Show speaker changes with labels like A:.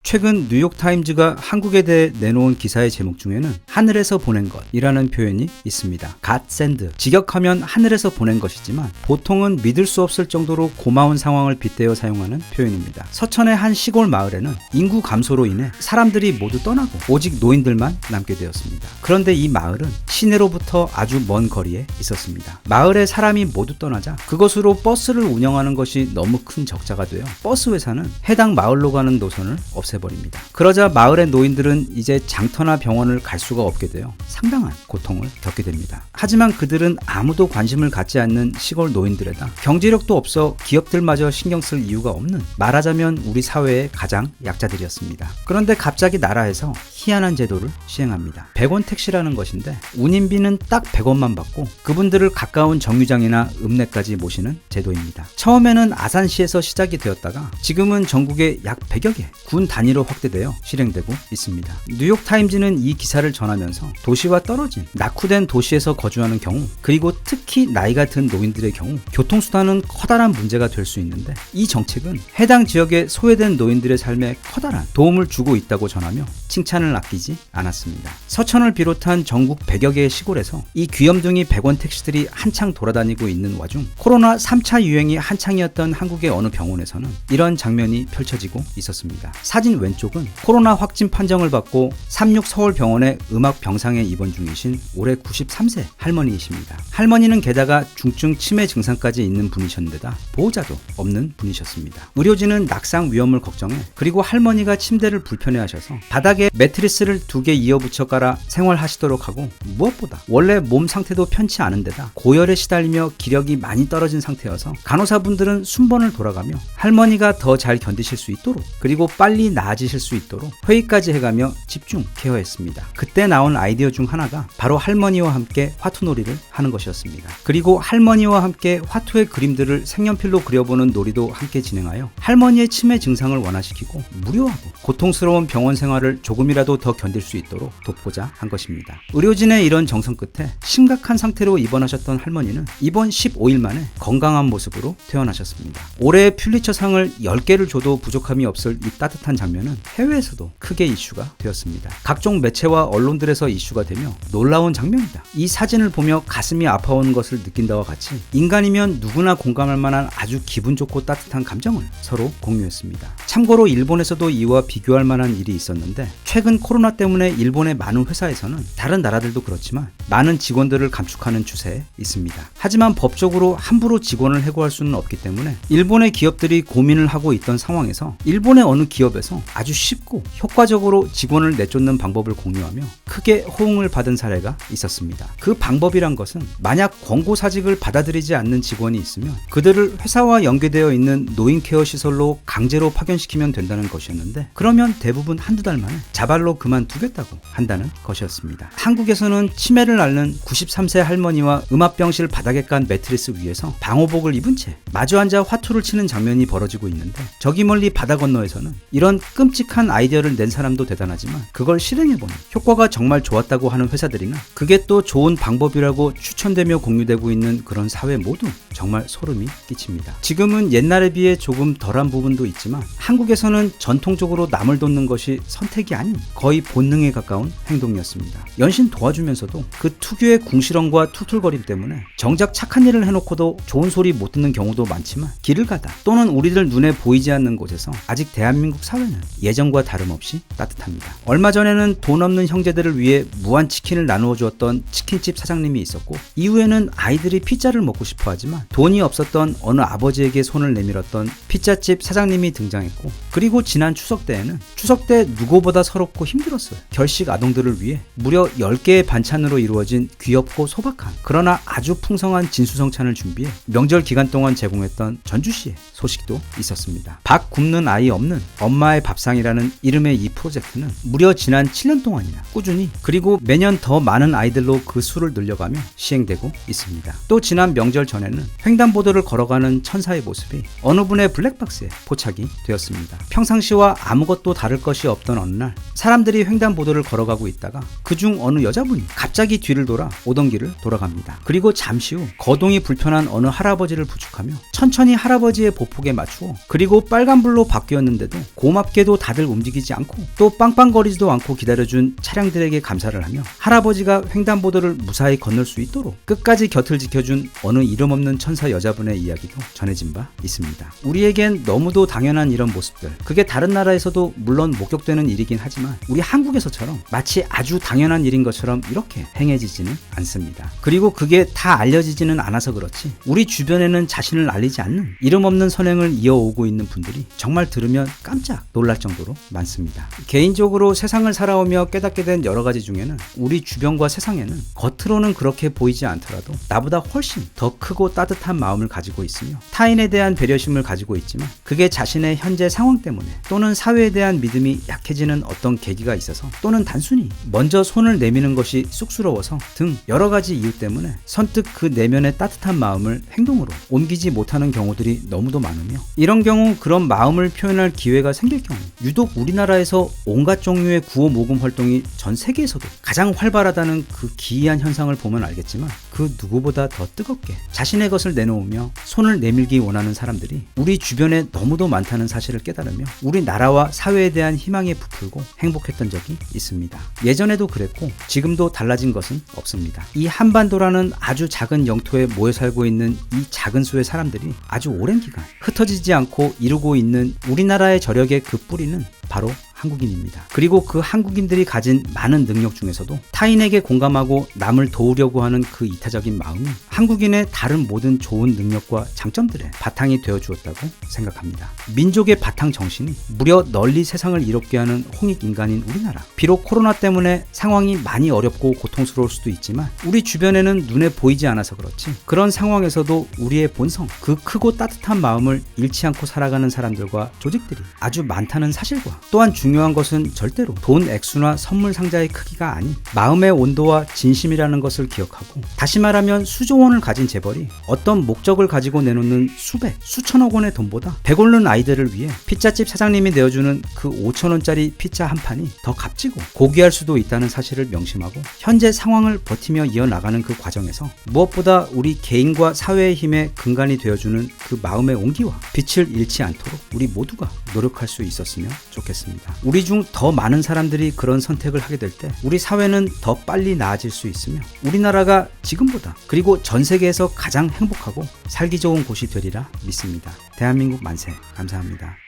A: 최근 뉴욕타임즈가 한국에 대해 내놓은 기사의 제목 중에는 하늘에서 보낸 것이라는 표현이 있습니다. God send. 직역하면 하늘에서 보낸 것이지만 보통은 믿을 수 없을 정도로 고마운 상황을 빗대어 사용하는 표현입니다. 서천의 한 시골 마을에는 인구 감소로 인해 사람들이 모두 떠나고 오직 노인들만 남게 되었습니다. 그런데 이 마을은 시내로부터 아주 먼 거리에 있었습니다. 마을에 사람이 모두 떠나자 그것으로 버스를 운영하는 것이 너무 큰 적자가 되어 버스 회사는 해당 마을로 가는 노선을 없애버립니다. 그러자 마을의 노인들은 이제 장터나 병원을 갈 수가 없게 되어 상당한 고통을 겪게 됩니다. 하지만 그들은 아무도 관심을 갖지 않는 시골 노인들에다 경제력도 없어 기업들마저 신경 쓸 이유가 없는, 말하자면 우리 사회의 가장 약자들이었습니다. 그런데 갑자기 나라에서 희한한 제도를 시행합니다. 100원 택시라는 것인데 운임비는 딱 100원만 받고 그분들을 가까운 정류장이나 읍내까지 모시는 제도입니다. 처음에는 아산시에서 시작이 되었다가 지금은 전국에 약 100여 개 군 단위로 확대되어 실행되고 있습니다. 뉴욕타임즈는 이 기사를 전하면서 도시와 떨어진 낙후된 도시에서 거주하는 경우, 그리고 특히 나이가 든 노인들의 경우 교통수단은 커다란 문제가 될 수 있는데 이 정책은 해당 지역의 소외된 노인들의 삶에 커다란 도움을 주고 있다고 전하며 칭찬을 아끼지 않았습니다. 서천을 비롯한 전국 100여 개의 시골에서 이 귀염둥이 100원 택시들이 한창 돌아다니고 있는 와중 코로나 3차 유행이 한창이었던 한국의 어느 병원에서는 이런 장면이 펼쳐지고 있었습니다. 사진 왼쪽은 코로나 확진 판정을 받고 36 서울병원의 음악 병상에 입원 중이신 올해 93세 할머니이십니다. 할머니는 게다가 중증 치매 증상까지 있는 분이셨는데다 보호자도 없는 분이셨습니다. 의료진은 낙상 위험을 걱정해 그리고 할머니가 침대를 불편해하셔서 바닥에 매트리스를 2개 이어붙여 깔아 생활하시도록 하고, 무엇보다 원래 몸 상태도 편치 않은 데다 고열에 시달리며 기력이 많이 떨어진 상태여서 간호사분들은 순번을 돌아가며 할머니가 더 잘 견디실 수 있도록, 그리고 빨리 나아지실 수 있도록 회의까지 해가며 집중 케어했습니다. 그때 나온 아이디어 중 하나가 바로 할머니와 함께 화투놀이를 하는 것이었습니다. 그리고 할머니와 함께 화투의 그림들을 색연필로 그려보는 놀이도 함께 진행하여 할머니의 치매 증상을 완화시키고 무료하고 고통스러운 병원 생활을 조금이라도 더 견딜 수 있도록 돕고자 한 것입니다. 의료진의 이런 정성 끝에 심각한 상태로 입원하셨던 할머니는 입원 15일 만에 건강한 모습으로 퇴원하셨습니다. 올해 퓰리처상을 10개를 줘도 부족함이 없을 이 따뜻한 장면은 해외에서도 크게 이슈가 되었습니다. 각종 매체와 언론들에서 이슈가 되며 놀라운 장면이다, 이 사진을 보며 가슴이 아파오는 것을 느낀다와 같이 인간이면 누구나 공감할 만한 아주 기분 좋고 따뜻한 감정을 서로 공유했습니다. 참고로 일본에서도 이와 비교할 만한 일이 있었는데, 최근 코로나 때문에 일본의 많은 회사에서는 다른 나라들도 그렇지만 많은 직원들을 감축하는 추세에 있습니다. 하지만 법적으로 함부로 직원을 해고할 수는 없기 때문에 일본의 기업들이 고민을 하고 있던 상황에서 일본의 어느 기업에서 아주 쉽고 효과적으로 직원을 내쫓는 방법을 공유하며 크게 호응을 받은 사례가 있었습니다. 그 방법이란 것은 만약 권고사직을 받아들이지 않는 직원이 있으면 그들을 회사와 연계되어 있는 노인 케어 시설로 강제로 파견시키면 된다는 것이었는데, 그러면 대부분 한두 달 만에 자발로 그만두겠다고 한다는 것이었습니다. 한국에서는 치매를 앓는 93세 할머니와 음압병실 바닥에 깐 매트리스 위에서 방호복을 입은 채 마주 앉아 화투를 치는 장면이 벌어지고 있는데, 저기 멀리 바다 건너에서는 이런 끔찍한 아이디어를 낸 사람도 대단하지만 그걸 실행해보니 효과가 정말 좋았다고 하는 회사들이나 그게 또 좋은 방법이라고 추천되며 공유되고 있는 그런 사회 모두 정말 소름이 끼칩니다. 지금은 옛날에 비해 조금 덜한 부분도 있지만 한국에서는 전통적으로 남을 돕는 것이 선택이 아닌 거의 본능에 가까운 행동이었습니다. 연신 도와주면서도 그 특유의 궁시렁과 툴툴거림 때문에 정작 착한 일을 해놓고도 좋은 소리 못 듣는 경우도 많지만, 길을 가다 또는 우리들 눈에 보이지 않는 곳에서 아직 대한민국 사회는 예전과 다름없이 따뜻합니다. 얼마 전에는 돈 없는 형제들을 위해 무한 치킨을 나누어 주었던 치킨집 사장님이 있었고, 이후에는 아이들이 피자를 먹고 싶어 하지만 돈이 없었던 어느 아버지에게 손을 내밀었던 피자집 사장님이 등장했고, 그리고 지난 추석 때에는 추석 때 누구보다 서럽고 힘들었어요. 결식 아동들을 위해 무려 10개의 반찬으로 이루어진 귀엽고 소박한 그러나 아주 풍성한 진수성찬을 준비해 명절 기간 동안 제공했던 전주시의 소식도 있었습니다. 밥 굶는 아이 없는 엄마의 밥상이라는 이름의 이 프로젝트는 무려 지난 7년 동안이나 꾸준히, 그리고 매년 더 많은 아이들로 그 수를 늘려가며 시행되고 있습니다. 또 지난 명절 전에는 횡단보도를 걸어가는 천사의 모습이 어느 분의 블랙박스에 포착이 되었습니다. 평상시와 아무것도 다를 것이 없던 어느 날 사람들이 횡단보도를 걸어가고 있다가 그중 어느 여자분이 갑자기 뒤를 돌아 오던 길을 돌아갑니다. 그리고 잠시 후 거동이 불편한 어느 할아버지를 부축하며 천천히 할아버지의 보폭에 맞추어 그리고 빨간불로 바뀌었는데도 고맙게도 다들 움직이지 않고 또 빵빵거리지도 않고 기다려준 차량들에게 감사를 하며 할아버지가 횡단보도를 무사히 건널 수 있도록 끝까지 곁을 지켜준 어느 이름 없는 천사 여자분의 이야기도 전해진 바 있습니다. 우리에겐 너무도 당연한 이런 모습들, 그게 다른 나라에서도 물론 목격되는 일이긴 하지만 우리 한국에서처럼 마치 아주 당연한 일인 것처럼 이렇게 행해지지는 않습니다. 그리고 그게 다 알려지지는 않아서 그렇지 우리 주변에는 자신을 알리지 않는 이름 없는 선행을 이어오고 있는 분들이 정말 들으면 깜짝 놀랄 정도로 많습니다. 개인적으로 세상을 살아오며 깨닫게 된 여러 가지 중에는 우리 주변과 세상에는 겉으로는 그렇게 보이지 않더라도 나보다 훨씬 더 크고 따뜻한 마음을 가지고 있으며 타인에 대한 배려심을 가지고 있지만 그게 자신의 현재 상황 때문에 또는 사회에 대한 믿음이 약해지는 어떤 계기가 있어서 또는 단순히 먼저 손을 내미는 것이 쑥스러워서 등 여러 가지 이유 때문에 선뜻 그 내면의 따뜻한 마음을 행동으로 옮기지 못하는 경우들이 너무도 많으며 이런 경우 그런 마음을 표현할 기회가 생길 경우 유독 우리나라에서 온갖 종류의 구호 모금 활동이 전 세계에서도 가장 활발하다는 그 기이한 현상을 보면 알겠지만 그 누구보다 더 뜨겁게 자신의 것을 내놓으며 손을 내밀기 원하는 사람들이 우리 주변에 너무도 많다는 사실을 깨달으며 우리나라와 사회에 대한 희망에 부풀고 행복했던 적이 있습니다. 예전에도 그랬고 지금도 달라진 것은 없습니다. 이 한반도라는 아주 작은 영토에 모여 살고 있는 이 작은 수의 사람들이 아주 오랜 기간 흩어지지 않고 이루고 있는 우리나라의 저력의 그 뿌리는 바로 한국인입니다. 그리고 그 한국인들이 가진 많은 능력 중에서도 타인에게 공감하고 남을 도우려고 하는 그 이타적인 마음이 한국인의 다른 모든 좋은 능력과 장점들의 바탕이 되어 주었다고 생각합니다. 민족의 바탕 정신이 무려 널리 세상을 이롭게 하는 홍익인간인 우리나라. 비록 코로나 때문에 상황이 많이 어렵고 고통스러울 수도 있지만 우리 주변에는 눈에 보이지 않아서 그렇지 그런 상황에서도 우리의 본성, 그 크고 따뜻한 마음을 잃지 않고 살아가는 사람들과 조직들이 아주 많다는 사실과 또한 중요한 것은 절대로 돈 액수나 선물 상자의 크기가 아닌 마음의 온도와 진심이라는 것을 기억하고 다시 말하면 수조 원을 가진 재벌이 어떤 목적을 가지고 내놓는 수백, 수천억 원의 돈보다 배고픈 아이들을 위해 피자집 사장님이 내어주는 그 5,000원짜리 피자 한 판이 더 값지고 고귀할 수도 있다는 사실을 명심하고 현재 상황을 버티며 이어나가는 그 과정에서 무엇보다 우리 개인과 사회의 힘에 근간이 되어주는 그 마음의 온기와 빛을 잃지 않도록 우리 모두가 노력할 수 있었으면 좋겠습니다. 우리 중 더 많은 사람들이 그런 선택을 하게 될 때 우리 사회는 더 빨리 나아질 수 있으며 우리나라가 지금보다 그리고 전 세계에서 가장 행복하고 살기 좋은 곳이 되리라 믿습니다. 대한민국 만세. 감사합니다.